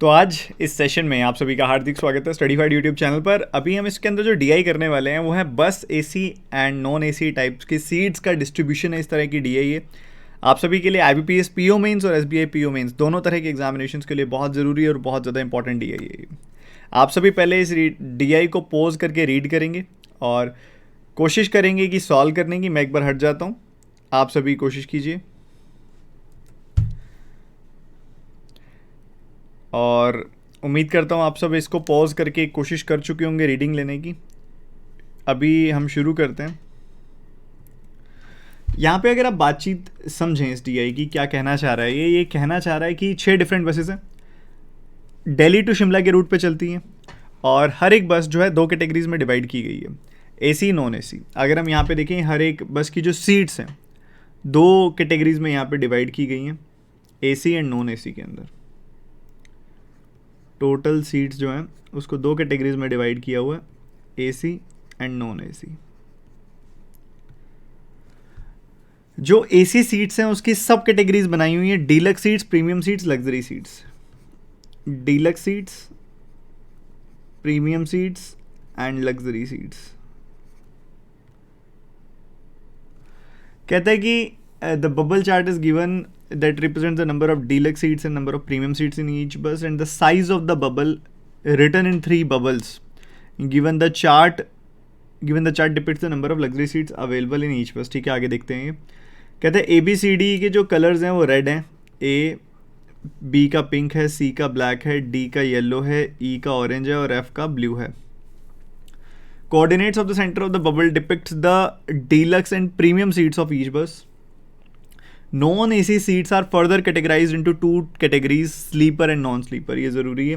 तो आज इस सेशन में आप सभी का हार्दिक स्वागत है स्टडीफाइड यूट्यूब चैनल पर। अभी हम इसके अंदर जो डीआई करने वाले हैं वो है बस AC and non AC types की सीट्स का डिस्ट्रीब्यूशन है। इस तरह की डीआई है आप सभी के लिए आईबीपीएस पीओ मेंस और एसबीआई पीओ मेंस दोनों तरह के एग्जामिनेशंस के लिए बहुत ज़रूरी है और बहुत ज़्यादा इंपॉर्टेंट डीआई है। आप सभी पहले इस डीआई को पॉज करके रीड करेंगे और कोशिश करेंगे कि सॉल्व करने की। मैं एक बार हट जाता हूँ, आप सभी कोशिश कीजिए और उम्मीद करता हूँ आप सब इसको पॉज करके कोशिश कर चुके होंगे रीडिंग लेने की। अभी हम शुरू करते हैं। यहाँ पे अगर आप बातचीत समझें इस डीआई की क्या कहना चाह रहा है, ये कहना चाह रहा है कि 6 डिफरेंट बसेस हैं, दिल्ली टू शिमला के रूट पे चलती हैं और हर एक बस जो है 2 कैटेगरीज में डिवाइड की गई है, एसी नॉन एसी। अगर हम यहाँ पे देखें हर एक बस की जो सीट्स हैं 2 कैटेगरीज में यहाँ पे डिवाइड की गई हैं, एसी एंड नॉन एसी के अंदर। टोटल सीट्स जो हैं उसको 2 कैटेगरीज में डिवाइड किया हुआ है, एसी एंड नॉन एसी। जो एसी सीट्स हैं उसकी सब कैटेगरीज बनाई हुई हैं, deluxe seats, premium seats, luxury seats. Deluxe seats, premium seats and luxury seats. कहता है कि the bubble chart is given that represents the number of deluxe seats and number of premium seats in each bus and the size of the bubble written in 3 bubbles. Given the chart depicts the number of luxury seats available in each bus. ठीक है, आगे देखते हैं। कहते हैं ABCD के जो colours हैं वो रेड हैं, A B का पिंक है, C का ब्लैक है, D का येलो है, E का ऑरेंज है और F का ब्लू है। Coordinates of the center of the bubble depicts the deluxe and premium seats of each bus. Non-AC seats are further categorized into 2 categories, sleeper and non-sleeper. ये ज़रूरी है,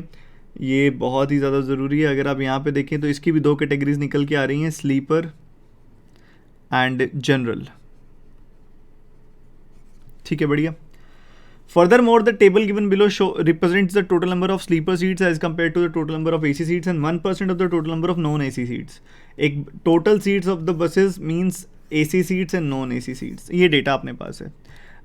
ये बहुत ही ज़्यादा ज़रूरी है। अगर आप यहाँ पे देखें तो इसकी भी 2 कैटेगरीज निकल के आ रही हैं, स्लीपर एंड जनरल। ठीक है, बढ़िया। Furthermore, the table given below represents the total number of sleeper seats as compared to the total number of AC seats and 1% of the total number of non-AC seats. एक total seats of the buses means AC seats and non-AC seats. ये data अपने पास है।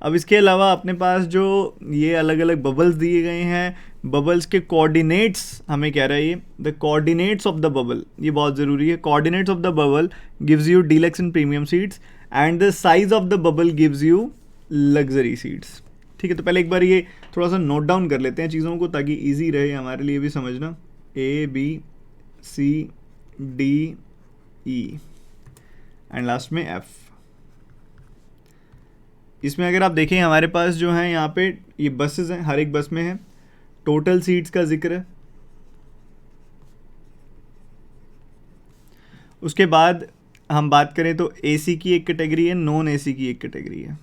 अब इसके अलावा अपने पास जो ये अलग अलग बबल्स दिए गए हैं, बबल्स के कोऑर्डिनेट्स हमें कह रहा है, ये the coordinates of the bubble, ये बहुत ज़रूरी है। Coordinates of the bubble gives you deluxe and premium seats and the size of the bubble gives you luxury seats. ठीक है, तो पहले एक बार ये थोड़ा सा नोट डाउन कर लेते हैं चीज़ों को ताकि ईजी रहे हमारे लिए भी समझना। ABCDE एंड लास्ट में F। इसमें अगर आप देखें हमारे पास जो हैं यहाँ पे ये बसेस हैं, हर एक बस में है टोटल सीट्स का जिक्र है। उसके बाद हम बात करें तो एसी की एक कैटेगरी है, नॉन एसी की एक कैटेगरी है।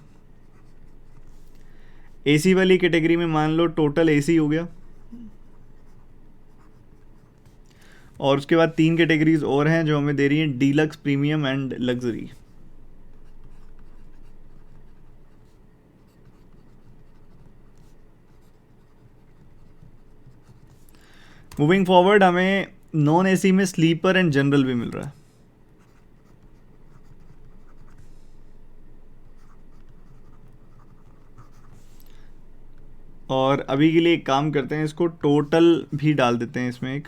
एसी वाली कैटेगरी में मान लो टोटल एसी हो गया और उसके बाद 3 कैटेगरीज और हैं जो हमें दे रही हैं, deluxe, premium and luxury. Moving forward हमें नॉन एसी में स्लीपर एंड जनरल भी मिल रहा है। और अभी के लिए एक काम करते हैं, इसको टोटल भी डाल देते हैं इसमें, एक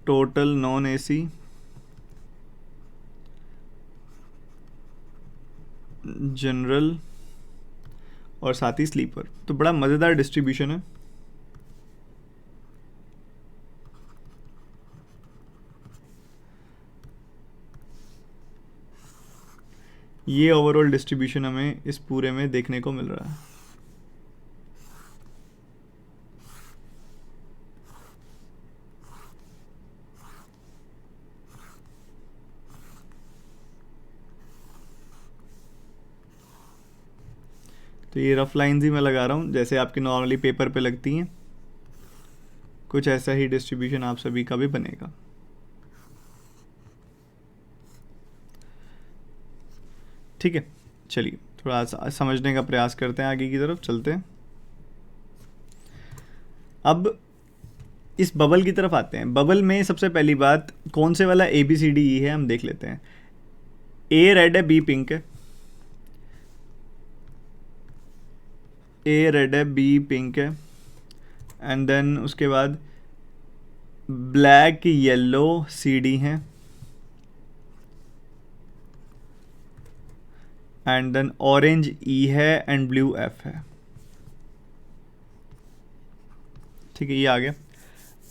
टोटल नॉन एसी जनरल और साथ ही स्लीपर। तो बड़ा मज़ेदार डिस्ट्रीब्यूशन है। ये ओवरऑल डिस्ट्रीब्यूशन हमें इस पूरे में देखने को मिल रहा है। तो ये रफ लाइंस ही मैं लगा रहा हूँ जैसे आपके नॉर्मली पेपर पे लगती हैं, कुछ ऐसा ही डिस्ट्रीब्यूशन आप सभी का भी बनेगा। ठीक है, चलिए थोड़ा समझने का प्रयास करते हैं, आगे की तरफ चलते हैं। अब इस बबल की तरफ आते हैं। बबल में सबसे पहली बात कौन से वाला ABCDE है हम देख लेते हैं। A रेड है, B पिंक है, ए रेड है, बी पिंक है, एंड देन उसके बाद ब्लैक येलो सी डी है, एंड देन ऑरेंज ई है एंड ब्लू एफ है। ठीक है, ये आ गया।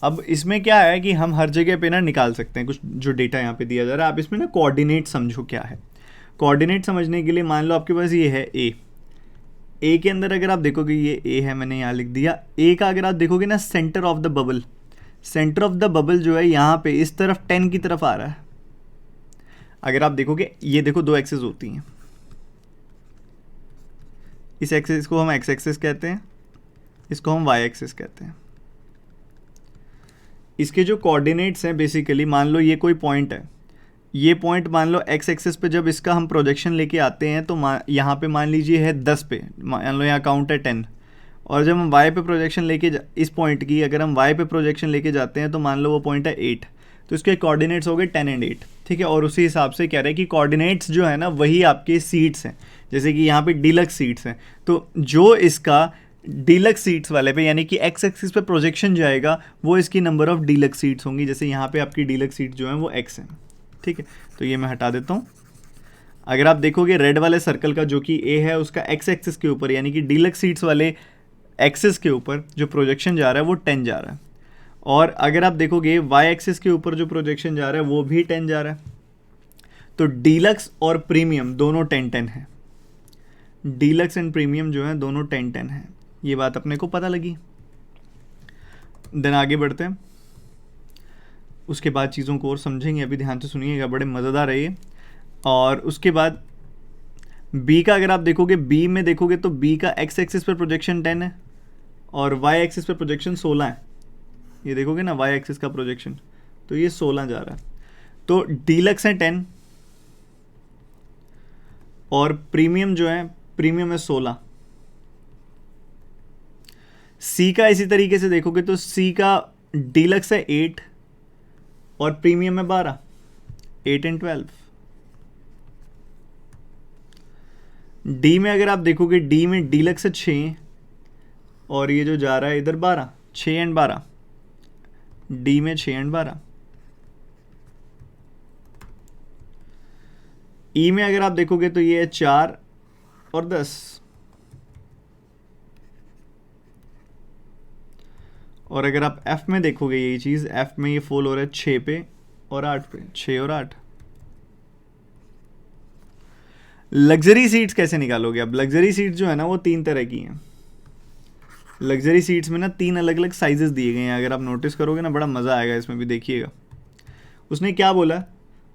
अब इसमें क्या है कि हम हर जगह पे ना निकाल सकते हैं कुछ जो डेटा यहाँ पे दिया जा रहा है। आप इसमें ना कोऑर्डिनेट समझो क्या है। कोऑर्डिनेट समझने के लिए मान लो आपके पास ये है ए के अंदर अगर आप देखोगे ये ए है, मैंने यहाँ लिख दिया। ए का अगर आप देखोगे ना centre of the bubble, centre of the bubble जो है यहाँ पे इस तरफ 10 की तरफ आ रहा है। अगर आप देखोगे ये देखो दो एक्सिस होती हैं, इस एक्सिस को हम एक्स एक्सिस कहते हैं, इसको हम वाई एक्सिस कहते हैं। इसके जो कोऑर्डिनेट्स हैं बेसिकली, मान लो ये कोई पॉइंट है, ये पॉइंट मान लो एक्स एक्सिस पे जब इसका हम प्रोजेक्शन लेके आते हैं तो यहाँ पे मान लीजिए है 10 पे, मान लो यहाँ काउंट है 10, और जब हम वाई पे प्रोजेक्शन लेके इस पॉइंट की अगर हम वाई पे प्रोजेक्शन लेके जाते हैं तो मान लो वो पॉइंट है 8, तो इसके कोऑर्डिनेट्स हो गए 10 एंड 8। ठीक है, और उसी हिसाब से कह रहे हैं कि कोऑर्डिनेट्स जो है ना वही आपके सीट्स हैं। जैसे कि यहाँ पे डीलक्स सीट्स हैं, तो जो इसका डीलक्स सीट्स वाले पे यानी कि एक्स एक्सिस पे प्रोजेक्शन जाएगा वो इसकी नंबर ऑफ डीलक्स सीट्स होंगी। जैसे यहाँ पे आपकी डीलक्स सीट जो है वो एक्स है। ठीक है, तो ये मैं हटा देता हूँ। अगर आप देखोगे रेड वाले सर्कल का जो कि ए है उसका एक्स एक्सिस के ऊपर यानी कि डीलक्स सीट्स वाले एक्सिस के ऊपर जो प्रोजेक्शन जा रहा है वो 10 जा रहा है, और अगर आप देखोगे वाई एक्सिस के ऊपर जो प्रोजेक्शन जा रहा है वो भी 10 जा रहा है। तो डीलक्स और प्रीमियम दोनों 10-10 है, डीलक्स एंड प्रीमियम जो है दोनों 10-10 है। ये बात अपने को पता लगी। देन आगे बढ़ते हैं, उसके बाद चीज़ों को और समझेंगे। अभी ध्यान से सुनिएगा, बड़े मज़ेदार है ये। और उसके बाद बी का अगर आप देखोगे, बी में देखोगे तो बी का एक्स एक्सिस पर प्रोजेक्शन 10 है और वाई एक्सिस पर प्रोजेक्शन 16 है। ये देखोगे ना वाई एक्सिस का प्रोजेक्शन, तो ये 16 जा रहा है। तो डीलक्स है 10 और प्रीमियम जो है प्रीमियम है 16। सी का इसी तरीके से देखोगे तो सी का डीलक्स है 8 और प्रीमियम है 12, 8 एंड 12। डी में अगर आप देखोगे, डी में डीलक्स है 6 और ये जो जा रहा है इधर 12, 6 एंड 12, डी में 6 एंड 12। ई में अगर आप देखोगे तो ये है 4 और 10, और अगर आप एफ में देखोगे यही चीज़, एफ में ये फॉल हो रहा है 6 पे और 8 पे, 6 और 8। लग्जरी सीट्स कैसे निकालोगे? अब लग्जरी सीट्स जो है ना वो 3 तरह की हैं। लग्जरी सीट्स में ना 3 अलग अलग साइजेस दिए गए हैं। अगर आप नोटिस करोगे ना बड़ा मज़ा आएगा इसमें भी, देखिएगा। उसने क्या बोला है?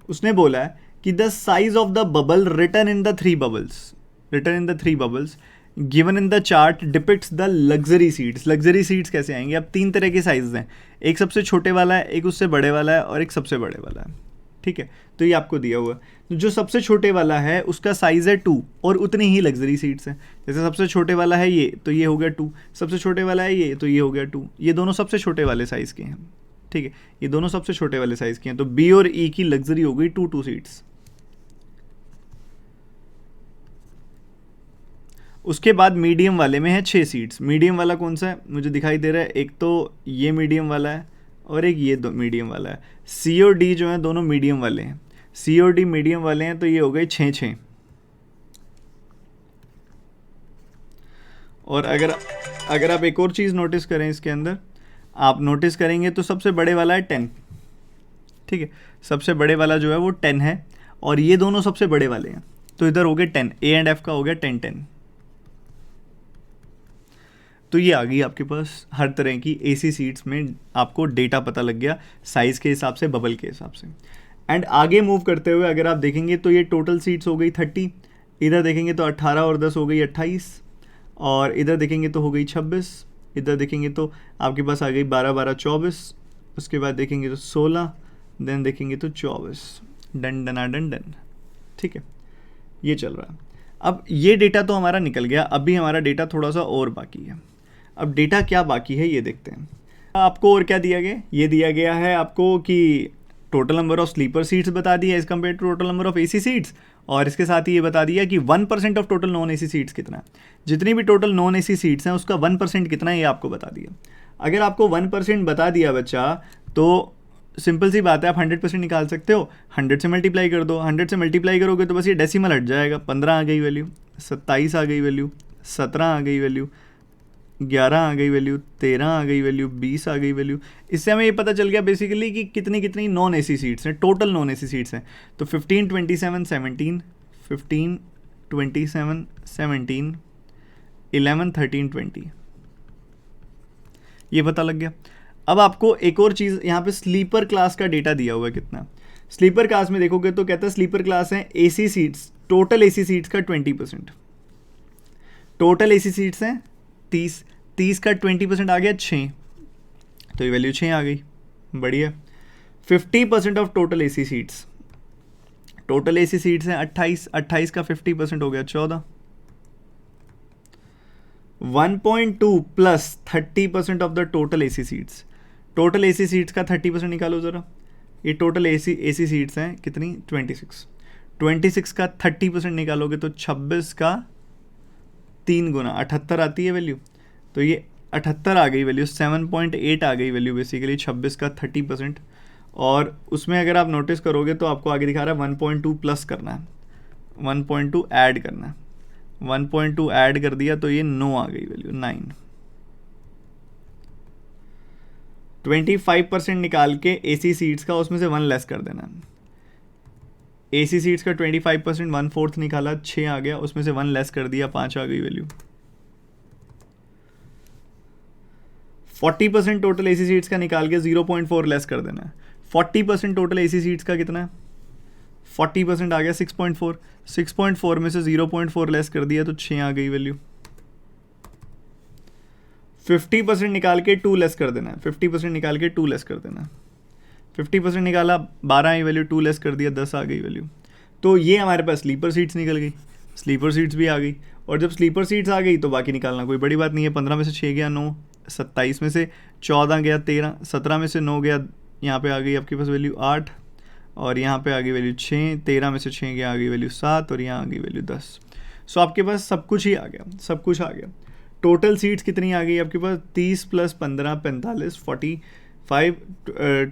उसने बोला है कि the size of the bubble written in the 3 bubbles given in the chart depicts the luxury seats. Luxury seats कैसे आएंगे? अब 3 तरह के साइज हैं, एक सबसे छोटे वाला है, एक उससे बड़े वाला है और एक सबसे बड़े वाला है। ठीक है, तो ये आपको दिया हुआ है। तो जो सबसे छोटे वाला है उसका साइज़ है 2 और उतनी ही लग्जरी सीट्स हैं। जैसे सबसे छोटे वाला है ये, तो ये हो गया 2, सबसे छोटे वाला है ये, तो ये हो गया 2। ये दोनों सबसे छोटे वाले साइज़ के हैं। ठीक है, ये दोनों सबसे छोटे वाले साइज़ के हैं। तो बी और ई की लग्जरी हो गई 2 सीट्स। उसके बाद मीडियम वाले में है 6 सीट्स। मीडियम वाला कौन सा है मुझे दिखाई दे रहा है? एक तो ये मीडियम वाला है और एक ये मीडियम वाला है। सी और डी जो है दोनों मीडियम वाले हैं। सी और डी मीडियम वाले हैं, तो ये हो गए 6-6। और अगर आप एक और चीज़ नोटिस करें इसके अंदर, आप नोटिस करेंगे तो सबसे बड़े वाला है 10। ठीक है, सबसे बड़े वाला जो है वो 10 है और ये दोनों सबसे बड़े वाले हैं, तो इधर हो गए 10। ए एंड एफ का हो गया 10-10। तो ये आ गई आपके पास हर तरह की एसी सीट्स में आपको डेटा पता लग गया, साइज़ के हिसाब से, बबल के हिसाब से। एंड आगे मूव करते हुए अगर आप देखेंगे तो ये टोटल सीट्स हो गई 30, इधर देखेंगे तो 18 और 10 हो गई 28, और इधर देखेंगे तो हो गई 26, इधर देखेंगे तो आपके पास आ गई 12-12 24, उसके बाद देखेंगे तो 16, देन देखेंगे तो 24। Done done done done. ठीक है, ये चल रहा है। अब ये डेटा तो हमारा निकल गया, अभी हमारा डेटा थोड़ा सा और बाकी है। अब डेटा क्या बाकी है ये देखते हैं। आपको और क्या दिया गया? ये दिया गया है आपको कि total number of sleeper seats बता दिया as compare to total number of AC seats, और इसके साथ ही ये बता दिया कि 1% of total non AC seats कितना है, जितनी भी टोटल नॉन एसी सीट्स हैं उसका 1% कितना है ये आपको बता दिया। अगर आपको 1% बता दिया बच्चा तो सिंपल सी बात है, आप 100% निकाल सकते हो, 100 से मल्टीप्लाई कर दो, 100 से मल्टीप्लाई करोगे तो बस ये डेसिमल हट जाएगा, 15 आ गई वैल्यू, 27 आ गई वैल्यू, 17 आ गई वैल्यू, 11 आ गई वैल्यू, 13 आ गई वैल्यू, 20 आ गई वैल्यू। इससे हमें ये पता चल गया बेसिकली कि कितनी कितनी नॉन एसी सीट्स हैं, टोटल नॉन एसी सीट्स हैं। तो 15, 27, 17, 15, 27, 17, 11, 13, 20, ये पता लग गया। अब आपको एक और चीज़ यहाँ पे स्लीपर क्लास का डेटा दिया हुआ है कितना। स्लीपर क्लास में देखोगे तो कहता है स्लीपर क्लास है AC seats, total AC seats का 20%, टोटल एसी सीट्स हैं 30 का 20% आ गया 6, तो ये वैल्यू 6 आ गई, बढ़िया। 50% of total AC seats, total AC seats हैं 28 का 50% हो गया 14। 1.2 plus 30% of the total AC seats, total AC seats का 30% निकालो ज़रा। ये टोटल एसी सीट्स हैं कितनी 26 का 30% निकालोगे तो 26 का 3 गुना 78 आती है वैल्यू, तो ये 78 आ गई वैल्यू, 7.8 आ गई वैल्यू बेसिकली 26 का 30%। और उसमें अगर आप नोटिस करोगे तो आपको आगे दिखा रहा है 1.2 प्लस करना है, 1.2 ऐड करना है, 1.2 ऐड कर दिया तो ये 9 आ गई वैल्यू, 9। 25% निकाल के एसी सीट्स का उसमें से 1 लेस कर देना। एसी सीट्स का 25%, 1/4 निकाला 6 आ गया, उसमें से 1 लेस कर दिया 5 आ गई वैल्यू। 40% टोटल एसी सीट्स का निकाल के 0.4 लेस कर देना है। 40% टोटल एसी सीट्स का कितना है, 40% आ गया 6.4, 6.4 में से 0.4 लेस कर दिया तो 6 आ गई वैल्यू। 50% निकाल के 2 लेस कर देना है, 50% निकाल के 2 लेस कर देना है। 50% निकाला 12 आई वैल्यू, 2 लेस कर दिया 10 आ गई वैल्यू। तो ये हमारे पास स्लीपर सीट्स निकल गई, स्लीपर सीट्स भी आ गई। और जब स्लीपर सीट्स आ गई तो बाकी निकालना कोई बड़ी बात नहीं है। 15 में से 6 गया 9, 27 में से 14 गया 13, 17 में से 9 गया, यहाँ पे आ गई आपके पास वैल्यू 8, और यहाँ पे आ गई वैल्यू 6, 13 में से 6 गया आ गई वैल्यू 7, और यहाँ आ गई वैल्यू 10। सो आपके पास सब कुछ ही आ गया, सब कुछ आ गया। टोटल सीट्स कितनी आ गई आपके पास, 30 प्लस 15 45, 45,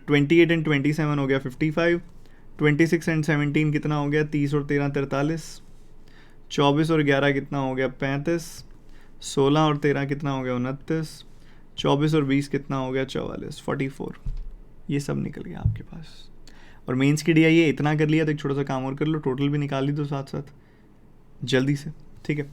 28 एंड 27 हो गया 55, 26 एंड 17 कितना हो गया 30 और 13 43, 24 और 11 कितना हो गया 35, 16 और 13 कितना हो गया 29, 24 और 20 कितना हो गया 44, 44। ये सब निकल गया आपके पास। और मेंस की DI ये इतना कर लिया तो एक छोटा सा काम और कर लो, टोटल भी निकाल ली दो साथ साथ जल्दी से, ठीक है।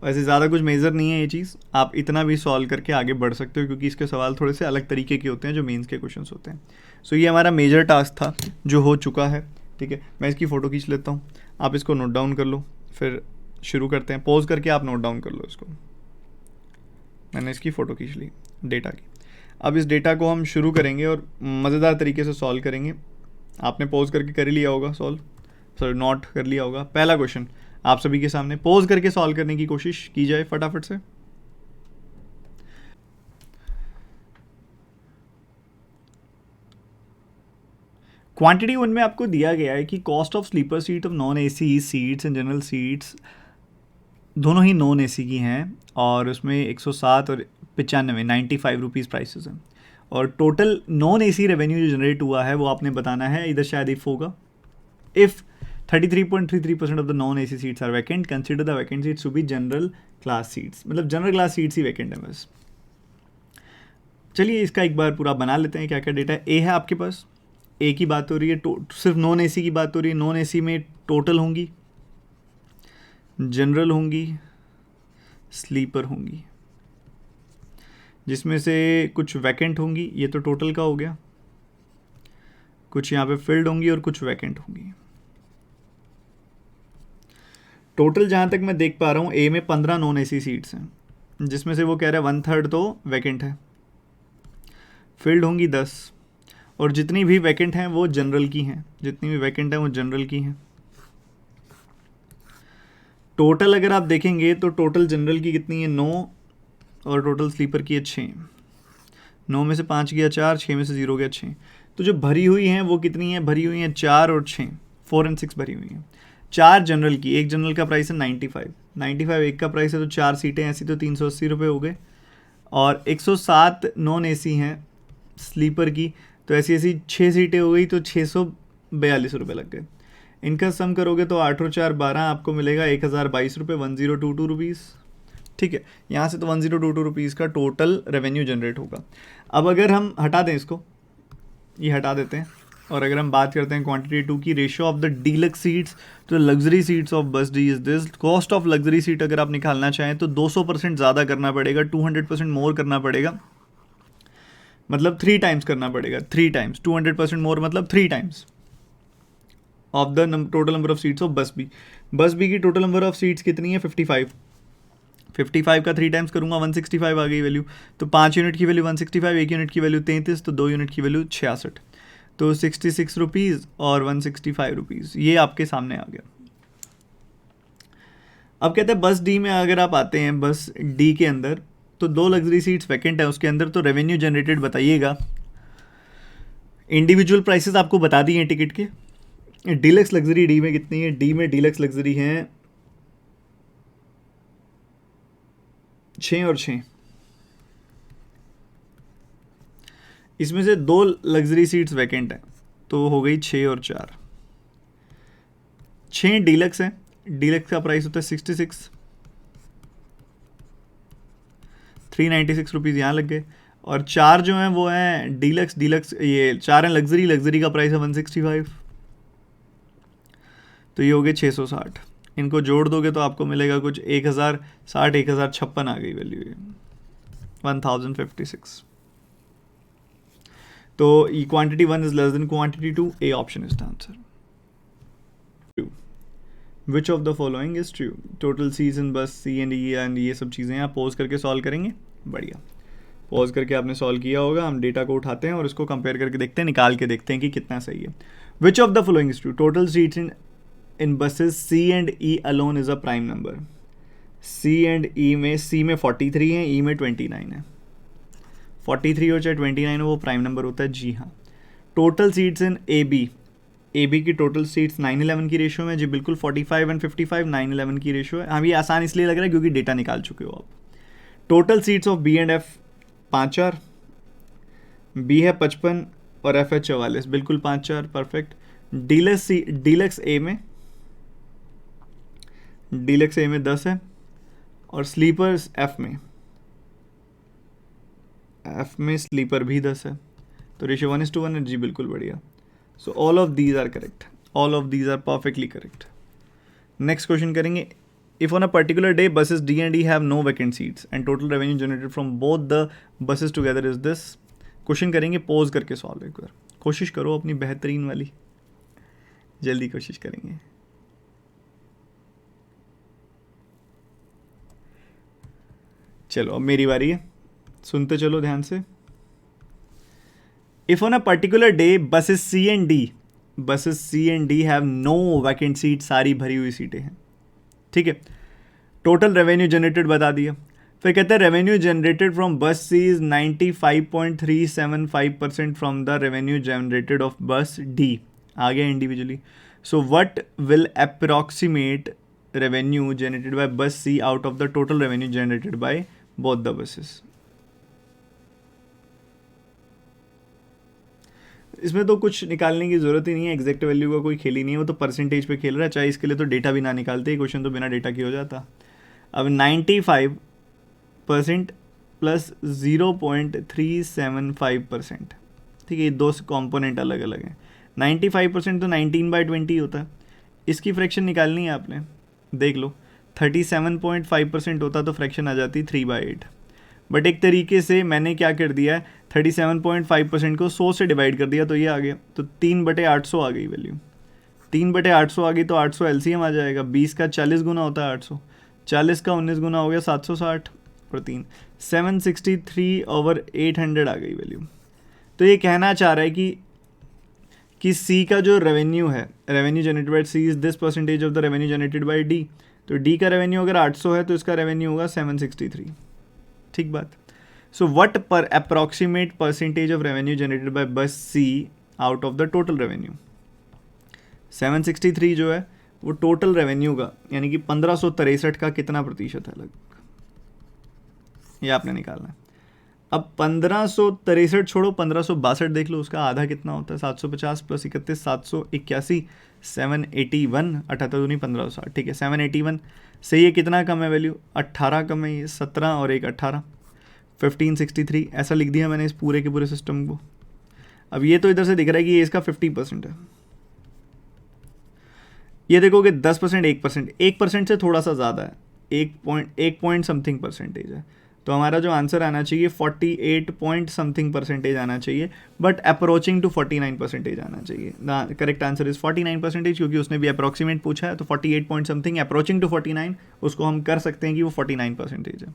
वैसे ज़्यादा कुछ मेजर नहीं है ये चीज़, आप इतना भी सॉल्व करके आगे बढ़ सकते हो क्योंकि इसके सवाल थोड़े से अलग तरीके के होते हैं जो मेंस के क्वेश्चंस होते हैं। सो ये हमारा मेजर टास्क था जो हो चुका है, ठीक है। मैं इसकी फ़ोटो खींच लेता हूँ, आप इसको नोट डाउन कर लो, फिर शुरू करते हैं। पॉज करके आप नोट डाउन कर लो इसको। मैंने इसकी फ़ोटो खींच ली डेटा की। अब इस डेटा को हम शुरू करेंगे और मज़ेदार तरीके से सॉल्व करेंगे। आपने पॉज करके कर ही लिया होगा सॉल्व, सॉरी नोट कर लिया होगा। पहला क्वेश्चन आप सभी के सामने, पॉज करके सॉल्व करने की कोशिश की जाए फटाफट से। क्वांटिटी 1 में आपको दिया गया है कि cost of sleeper seat of non AC seats and general seats दोनों ही नॉन एसी की हैं और उसमें 107 और 95 95 रुपीज़ प्राइसेस हैं। और टोटल नॉन एसी रेवेन्यू जो जनरेट हुआ है वो आपने बताना है, इधर शायद इफ़ होगा। If 33.33% of the non AC seats are vacant, consider the vacant seats to be general class seats. मतलब जनरल क्लास सीट्स ही वैकेंट है बस। चलिए इसका एक बार पूरा बना लेते हैं क्या क्या डेटा है। ए है आपके पास, ए की बात हो रही है, सिर्फ नॉन एसी की बात हो रही है। नॉन एसी में टोटल होंगी, जनरल होंगी, स्लीपर होंगी, जिसमें से कुछ वैकेंट होंगी, ये तो टोटल का हो गया। कुछ यहाँ पे फिल्ड होंगी और कुछ वैकेंट होंगी। टोटल जहाँ तक मैं देख पा रहा हूँ ए में 15 नॉन एसी सीट्स हैं, जिसमें से वो कह रहा है 1/3 तो वैकेंट है। फिल्ड होंगी 10, और जितनी भी वैकेंट हैं वो जनरल की हैं, जितनी भी वैकेंट हैं वो जनरल की हैं। टोटल अगर आप देखेंगे तो टोटल जनरल की कितनी है 9, और टोटल स्लीपर की है 6। 9 में से 5 गया 4, 6 में से 0 गया 6। तो जो भरी हुई हैं वो कितनी है, भरी हुई हैं 4 और 6, 4 और 6 भरी हुई हैं। 4 जनरल की, एक जनरल का प्राइस है 95 एक का प्राइस है, तो 4 सीटें ऐसी तो 380 रुपये हो गए, और 107 नॉन एसी हैं स्लीपर की, तो ऐसी ऐसी 6 सीटें हो गई, तो 642 रुपये लग गए। इनका सम करोगे तो 8 और 4 12, आपको मिलेगा 1022 रुपये, 1022 रुपीज़। ठीक है, यहाँ से तो 1022 रुपीज़ का टोटल रेवेन्यू जनरेट होगा। अब अगर हम हटा दें इसको, ये हटा देते हैं, और अगर हम बात करते हैं क्वांटिटी 2 की, ratio of the deluxe seats तो luxury seats of bus D is this. Cost of luxury seat अगर आप निकालना चाहें तो 200% ज़्यादा करना पड़ेगा, 200% मोर करना पड़ेगा, मतलब 3 टाइम्स करना पड़ेगा, 3 टाइम्स 200% मोर मतलब 3 times of the total number of seats of बस बी। बस बी की टोटल नंबर ऑफ सीट्स कितनी है? 55 का 3 टाइम्स करूंगा 165 आ गई वैल्यू, तो 5 यूनिट की वैल्यू 165, 1 यूनिट की वैल्यू 33, तो 2 यूनिट की वैल्यू 66, तो 66 रुपीज़ और 165 रुपीज़, ये आपके सामने आ गया। अब कहते हैं बस डी में अगर आप आते हैं, बस डी के अंदर तो 2 लग्जरी सीट्स वैकेंट है उसके अंदर, तो रेवेन्यू जनरेटेड बताइएगा। इंडिविजुअल प्राइसेस आपको बता दिए हैं टिकट के। डीलक्स लग्जरी डी में कितनी है? डी में डीलक्स लग्जरी हैं 6 और 6, इसमें से 2 लग्जरी सीट्स वैकेंट हैं, तो हो गई 6 और 4। 6 डीलक्स हैं, डीलक्स का प्राइस होता है 66, 396 रुपीज़ यहाँ लग गए, और 4 जो हैं वो हैं डीलक्स, ये 4 हैं लग्जरी, लग्जरी का प्राइस है 165, तो ये हो गए 660। इनको जोड़ दोगे तो आपको मिलेगा कुछ 1060, 1056 आ गई वैल्यू, ये 1056। तो ये quantity 1 is less than quantity 2, A option is the answer. Which of the following is true? Total सीज in bus C and E, and ये सब चीज़ें आप पॉज करके सॉल्व करेंगे। बढ़िया, पॉज करके आपने सॉल्व किया होगा। हम डेटा को उठाते हैं और इसको कंपेयर करके देखते हैं, निकाल के देखते हैं कि कितना सही है। Which of the following is true? Total seats in buses C and E alone is a prime number. C and E में, सी में 43 है, ई में 29 है। 43 हो चाहे 29 हो, वो प्राइम नंबर होता है। जी हाँ। Total seats in A B की टोटल सीट्स 9-11 की रेशियो में। जी बिल्कुल, 45 एंड 55 9-11 की रेशियो है। हाँ, ये आसान इसलिए लग रहा है क्योंकि डेटा निकाल चुके हो आप। Total seats of B and F 5-4, B है 55 और एफ है 44, बिल्कुल 5-4 परफेक्ट। डीलक्स ए में 10 है, और स्लीपर्स एफ में स्लीपर भी 10 है, तो रेशियो 1:1 है। जी बिल्कुल, बढ़िया। So all of these are correct, all of these are perfectly correct. Next question करेंगे। If on a particular day buses D and E have no vacant seats and total revenue generated from both the buses together is this। Question करेंगे, pause करके solve एक बार कोशिश करो अपनी बेहतरीन वाली, जल्दी कोशिश करेंगे। चलो अब मेरी बारी है, सुनते चलो ध्यान से। If on a particular day buses C and D have no vacant seats, सारी भरी हुई सीटें हैं, ठीक है। टोटल रेवेन्यू जनरेटेड बता दिया। फिर कहते हैं revenue generated from bus C is 95.375% from the revenue generated of bus D. आ गया individually. So what will approximate revenue generated by bus C out of the total revenue generated by both the buses. इसमें तो कुछ निकालने की जरूरत ही नहीं है, एग्जैक्ट वैल्यू का कोई खेल ही नहीं है, वो तो परसेंटेज पे खेल रहा है। चाहे इसके लिए तो डेटा भी ना निकालते, क्वेश्चन तो बिना डेटा की हो जाता। अब 95% प्लस 0.375%, ठीक है, ये 2 कॉम्पोनेंट अलग अलग हैं। 95% तो 19/20 होता है, इसकी फ्रैक्शन निकालनी है आपने, देख लो 37.5% होता तो फ्रैक्शन आ जाती 3/8। बट एक तरीके से मैंने क्या कर दिया है, 37.5% को 100 से डिवाइड कर दिया, तो ये आ गया, तो 3/800 आ गई वैल्यू। 3/800 आ गई तो 800 एलसीएम आ जाएगा। 20 का 40 गुना होता है 800, 40 का 19 गुना हो गया 760 और 3 763/800 आ गई वैल्यू। तो ये कहना चाह रहा है कि सी का जो रेवेन्यू है, revenue generated by C is this percentage of the revenue generated by D. तो डी का रेवेन्यू अगर 800 है तो इसका रेवेन्यू होगा 763, ठीक बात। So what per approximate percentage of revenue generated by bus C out of the total revenue. 763 जो है वो टोटल रेवेन्यू का यानी कि 1563 का कितना प्रतिशत है लगभग, ये आपने निकालना है। अब 1563 छोड़ो, 1562 देख लो, उसका आधा कितना होता है, 750 प्लस 31 781, 781, 78 नहीं 1560, ठीक है 781 से ये कितना कम है वैल्यू, 18 कम है, ये 17 और एक 18, 1563 ऐसा लिख दिया मैंने इस पूरे के पूरे सिस्टम को। अब ये तो इधर से दिख रहा है कि ये इसका 50% है, ये देखोगे 10% 1%, 1% से थोड़ा सा ज़्यादा है, 1 पॉइंट समथिंग परसेंटेज है, तो हमारा जो आंसर आना चाहिए 48 पॉइंट समथिंग परसेंटेज आना चाहिए, बट अप्रोचिंग टू 49% आना चाहिए। द करेक्ट आंसर इज 49%, क्योंकि उसने भी अप्रोक्सीमेट पूछा है, तो 48 पॉइंट समथिंग अप्रोचिंग टू 49 उसको हम कर सकते हैं कि वो 49% है।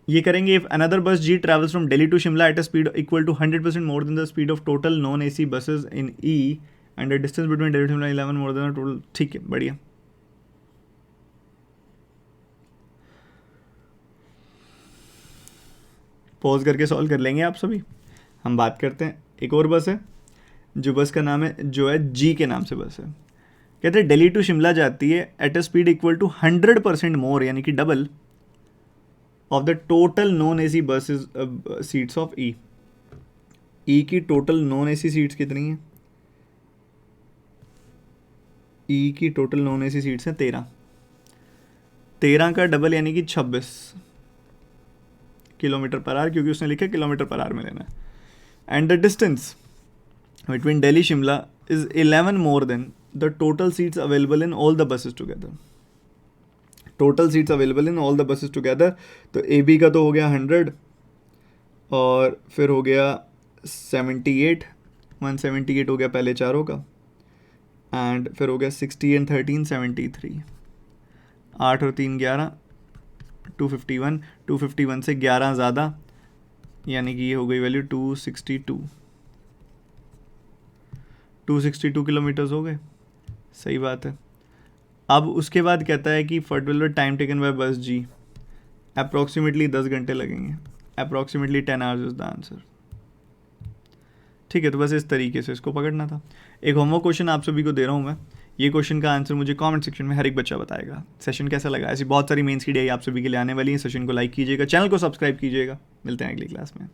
ये करेंगे if another bus G travels from Delhi to Shimla at a speed equal to 100% more than the speed of total non AC buses in E and the distance between Delhi to Shimla 11 more than total, ठीक है बढ़िया। Pause करके solve कर लेंगे आप सभी। हम बात करते हैं एक और बस है, जो बस का नाम है जो है जी के नाम से बस है। कहते हैं दिल्ली टू शिमला जाती है at a speed equal to 100% more यानी कि double of the total non AC buses seats of E. E की टोटल नॉन एसी सीट्स कितनी हैं, ई की टोटल नॉन एसी सीट्स हैं 13, 13 का डबल यानी कि 26 किलोमीटर पर आवर, क्योंकि उसने लिखा किलोमीटर पर आवर में लेना है। And the distance between Delhi Shimla is 11 more than the total seats available in all the buses together. Total seats available in all the buses together, तो A B का तो हो गया 100 और फिर हो गया 78, 178 हो गया पहले चारों का, एंड फिर हो गया 60 एंड 13 73, 8 और 3 11, 251, 251 से 11 ज़्यादा यानी कि ये हो गई वैल्यू 262 किलोमीटर्स हो गए, सही बात है। अब उसके बाद कहता है कि पर्टिकुलर टाइम टेकन बाय बस जी अप्रॉक्सीमेटली 10 घंटे लगेंगे, approximately 10 hours is the answer. ठीक है, तो बस इस तरीके से इसको पकड़ना था। एक होमवर्क क्वेश्चन आप सभी को दे रहा हूँ मैं, ये क्वेश्चन का आंसर मुझे कमेंट सेक्शन में हर एक बच्चा बताएगा। सेशन कैसा लगा, ऐसी बहुत सारी मेंस की डे आप सभी के लिए आने वाली है। सेशन को लाइक कीजिएगा, चैनल को सब्सक्राइब कीजिएगा। मिलते हैं अगली क्लास में।